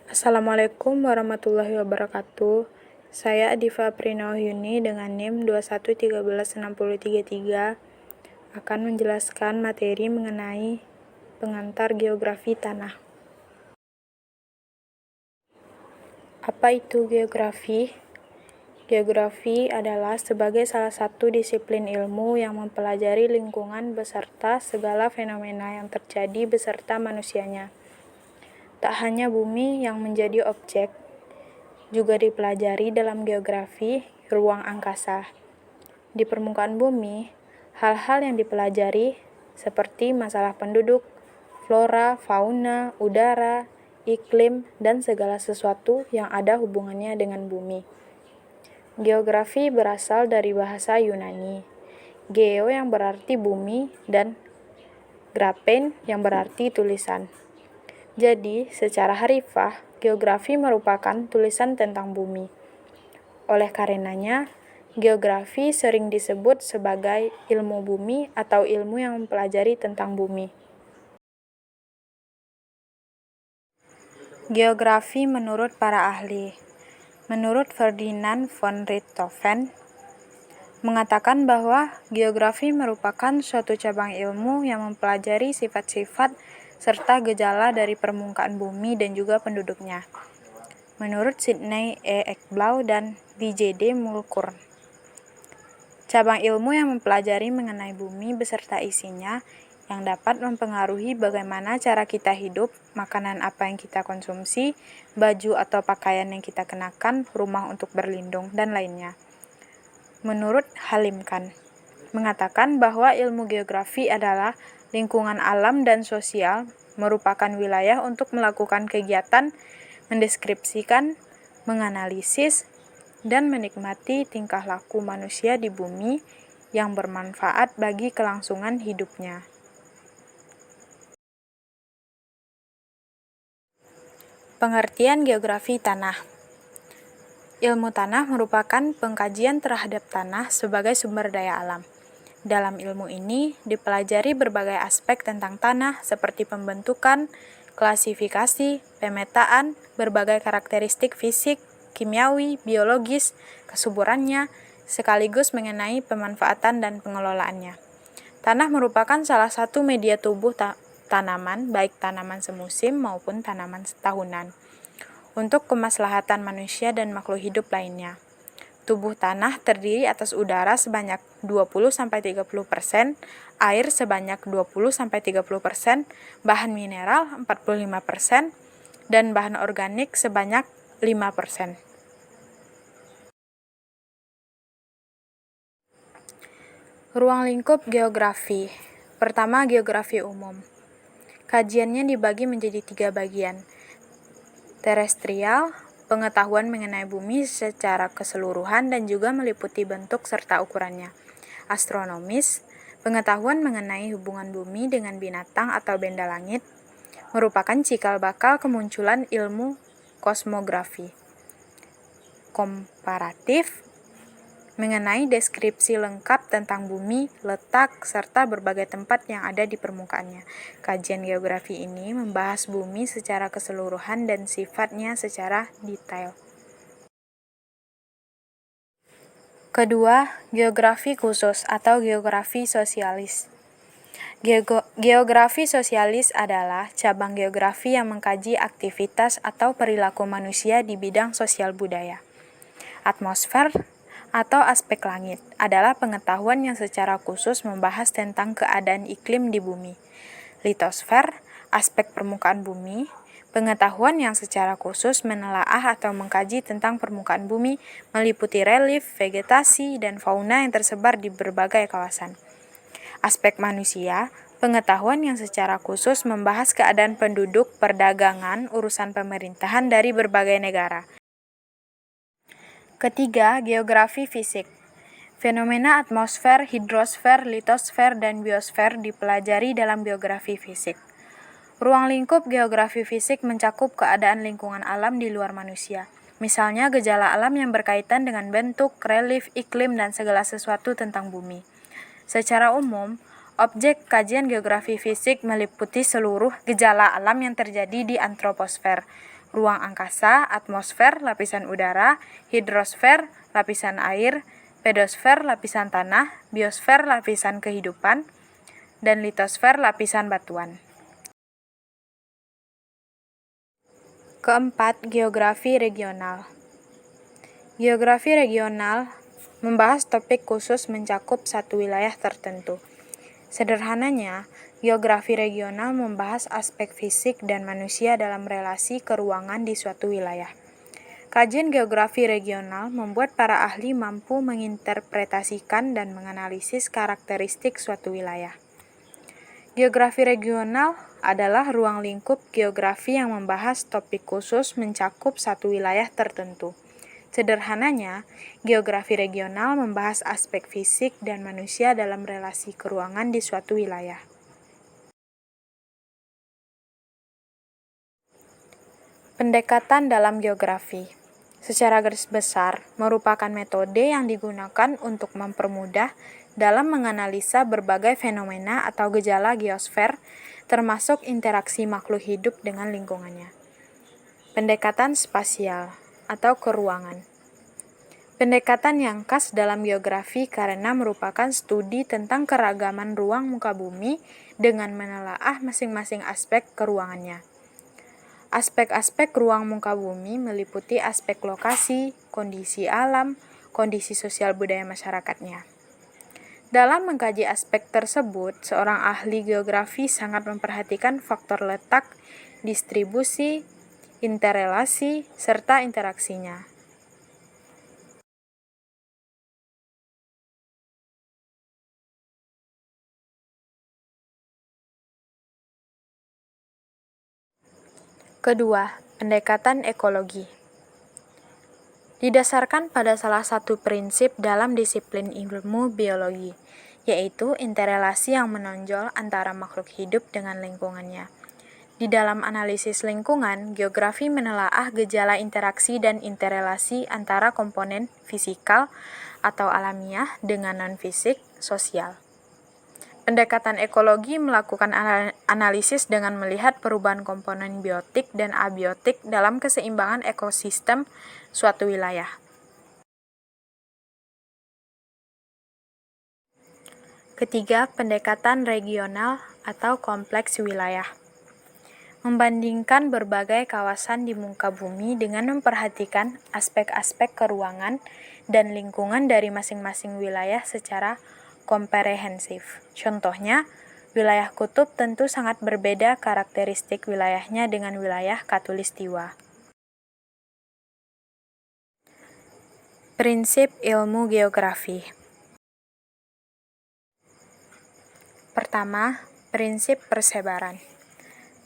Assalamualaikum warahmatullahi wabarakatuh. Saya Adifa Prinawahyuni dengan NIM 2131633 akan menjelaskan materi mengenai pengantar geografi tanah. Apa itu geografi? Geografi adalah sebagai salah satu disiplin ilmu yang mempelajari lingkungan beserta segala fenomena yang terjadi beserta manusianya. Tak hanya bumi yang menjadi objek, juga dipelajari dalam geografi ruang angkasa. Di permukaan bumi, hal-hal yang dipelajari seperti masalah penduduk, flora, fauna, udara, iklim, dan segala sesuatu yang ada hubungannya dengan bumi. Geografi berasal dari bahasa Yunani, geo yang berarti bumi dan graphein yang berarti tulisan. Jadi, secara harfiah, geografi merupakan tulisan tentang bumi. Oleh karenanya, geografi sering disebut sebagai ilmu bumi atau ilmu yang mempelajari tentang bumi. Geografi menurut para ahli. Menurut Ferdinand von Richthofen, mengatakan bahwa geografi merupakan suatu cabang ilmu yang mempelajari sifat-sifat serta gejala dari permukaan bumi dan juga penduduknya. Menurut Sidney E. Ekblau dan D.J.D. Mulcourn, cabang ilmu yang mempelajari mengenai bumi beserta isinya yang dapat mempengaruhi bagaimana cara kita hidup, makanan apa yang kita konsumsi, baju atau pakaian yang kita kenakan, rumah untuk berlindung, dan lainnya. Menurut Halim Khan, mengatakan bahwa ilmu geografi adalah lingkungan alam dan sosial, merupakan wilayah untuk melakukan kegiatan, mendeskripsikan, menganalisis, dan menikmati tingkah laku manusia di bumi yang bermanfaat bagi kelangsungan hidupnya. Pengertian geografi tanah. Ilmu tanah merupakan pengkajian terhadap tanah sebagai sumber daya alam. Dalam ilmu ini dipelajari berbagai aspek tentang tanah seperti pembentukan, klasifikasi, pemetaan, berbagai karakteristik fisik, kimiawi, biologis, kesuburannya, sekaligus mengenai pemanfaatan dan pengelolaannya. Tanah merupakan salah satu media tubuh tanaman, baik tanaman semusim maupun tanaman tahunan, untuk kemaslahatan manusia dan makhluk hidup lainnya. Tubuh tanah terdiri atas udara sebanyak 20-30%, air sebanyak 20-30%, bahan mineral 45%, dan bahan organik sebanyak 5%. Ruang lingkup geografi. Pertama, geografi umum. Kajiannya dibagi menjadi 3 bagian. Terestrial, pengetahuan mengenai bumi secara keseluruhan dan juga meliputi bentuk serta ukurannya. Astronomis, pengetahuan mengenai hubungan bumi dengan binatang atau benda langit, merupakan cikal bakal kemunculan ilmu kosmografi. Komparatif, mengenai deskripsi lengkap tentang bumi, letak, serta berbagai tempat yang ada di permukaannya. Kajian geografi ini membahas bumi secara keseluruhan dan sifatnya secara detail. Kedua, geografi khusus atau geografi sosialis. Geografi sosialis adalah cabang geografi yang mengkaji aktivitas atau perilaku manusia di bidang sosial budaya. Atmosfer atau aspek langit adalah pengetahuan yang secara khusus membahas tentang keadaan iklim di bumi. Litosfer, aspek permukaan bumi, pengetahuan yang secara khusus menelaah atau mengkaji tentang permukaan bumi, meliputi relief, vegetasi, dan fauna yang tersebar di berbagai kawasan. Aspek manusia, pengetahuan yang secara khusus membahas keadaan penduduk, perdagangan, urusan pemerintahan dari berbagai negara. Ketiga, geografi fisik. Fenomena atmosfer, hidrosfer, litosfer, dan biosfer dipelajari dalam geografi fisik. Ruang lingkup geografi fisik mencakup keadaan lingkungan alam di luar manusia. Misalnya gejala alam yang berkaitan dengan bentuk, relief, iklim, dan segala sesuatu tentang bumi. Secara umum, objek kajian geografi fisik meliputi seluruh gejala alam yang terjadi di antroposfer, ruang angkasa, atmosfer, lapisan udara, hidrosfer, lapisan air, pedosfer, lapisan tanah, biosfer, lapisan kehidupan, dan litosfer, lapisan batuan. Keempat, geografi regional. Geografi regional membahas topik khusus mencakup satu wilayah tertentu. Sederhananya, geografi regional membahas aspek fisik dan manusia dalam relasi keruangan di suatu wilayah. Kajian geografi regional membuat para ahli mampu menginterpretasikan dan menganalisis karakteristik suatu wilayah. Geografi regional adalah ruang lingkup geografi yang membahas topik khusus mencakup satu wilayah tertentu. Sederhananya, geografi regional membahas aspek fisik dan manusia dalam relasi keruangan di suatu wilayah. Pendekatan dalam geografi, secara garis besar, merupakan metode yang digunakan untuk mempermudah dalam menganalisa berbagai fenomena atau gejala geosfer, termasuk interaksi makhluk hidup dengan lingkungannya. Pendekatan spasial atau keruangan. Pendekatan yang khas dalam geografi karena merupakan studi tentang keragaman ruang muka bumi dengan menelaah masing-masing aspek keruangannya. Aspek-aspek ruang muka bumi meliputi aspek lokasi, kondisi alam, kondisi sosial budaya masyarakatnya. Dalam mengkaji aspek tersebut, seorang ahli geografi sangat memperhatikan faktor letak, distribusi, interrelasi, serta interaksinya. Kedua, pendekatan ekologi. Didasarkan pada salah satu prinsip dalam disiplin ilmu biologi, yaitu interrelasi yang menonjol antara makhluk hidup dengan lingkungannya. Di dalam analisis lingkungan, geografi menelaah gejala interaksi dan interrelasi antara komponen fisikal atau alamiah dengan non-fisik, sosial. Pendekatan ekologi melakukan analisis dengan melihat perubahan komponen biotik dan abiotik dalam keseimbangan ekosistem suatu wilayah. Ketiga, pendekatan regional atau kompleks wilayah. Membandingkan berbagai kawasan di muka bumi dengan memperhatikan aspek-aspek keruangan dan lingkungan dari masing-masing wilayah secara komprehensif. Contohnya, wilayah kutub tentu sangat berbeda karakteristik wilayahnya dengan wilayah khatulistiwa. Prinsip ilmu geografi. Pertama, prinsip persebaran.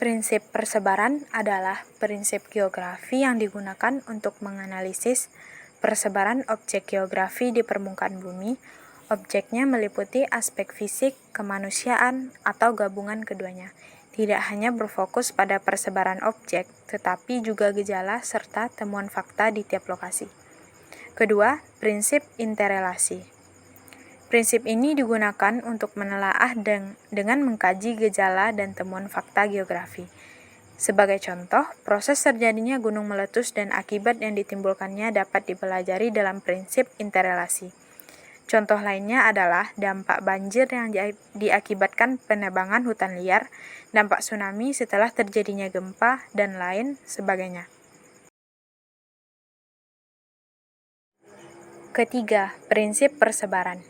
Prinsip persebaran adalah prinsip geografi yang digunakan untuk menganalisis persebaran objek geografi di permukaan bumi. Objeknya meliputi aspek fisik, kemanusiaan, atau gabungan keduanya. Tidak hanya berfokus pada persebaran objek, tetapi juga gejala serta temuan fakta di tiap lokasi. Kedua, prinsip interrelasi. Prinsip ini digunakan untuk menelaah dengan mengkaji gejala dan temuan fakta geografi. Sebagai contoh, proses terjadinya gunung meletus dan akibat yang ditimbulkannya dapat dipelajari dalam prinsip interrelasi. Contoh lainnya adalah dampak banjir yang diakibatkan penebangan hutan liar, dampak tsunami setelah terjadinya gempa, dan lain sebagainya. Ketiga, prinsip persebaran.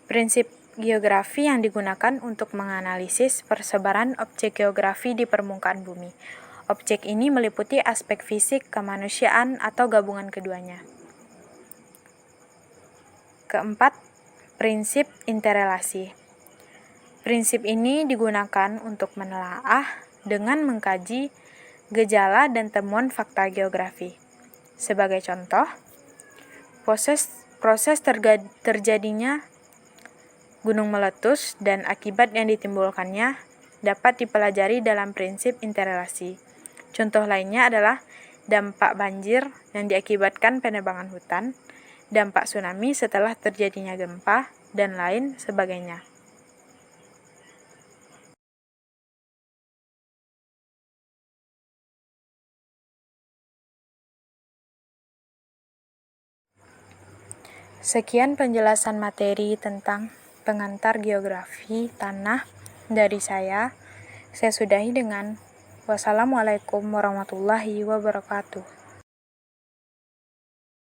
Prinsip geografi yang digunakan untuk menganalisis persebaran objek geografi di permukaan bumi. Objek ini meliputi aspek fisik, kemanusiaan, atau gabungan keduanya. Keempat, prinsip interrelasi. Prinsip ini digunakan untuk menelaah dengan mengkaji gejala dan temuan fakta geografi. Sebagai contoh, proses terjadinya gunung meletus dan akibat yang ditimbulkannya dapat dipelajari dalam prinsip interrelasi. Contoh lainnya adalah dampak banjir yang diakibatkan penebangan hutan, dampak tsunami setelah terjadinya gempa, dan lain sebagainya. Sekian penjelasan materi tentang pengantar geografi tanah dari saya. Saya sudahi dengan wassalamualaikum warahmatullahi wabarakatuh.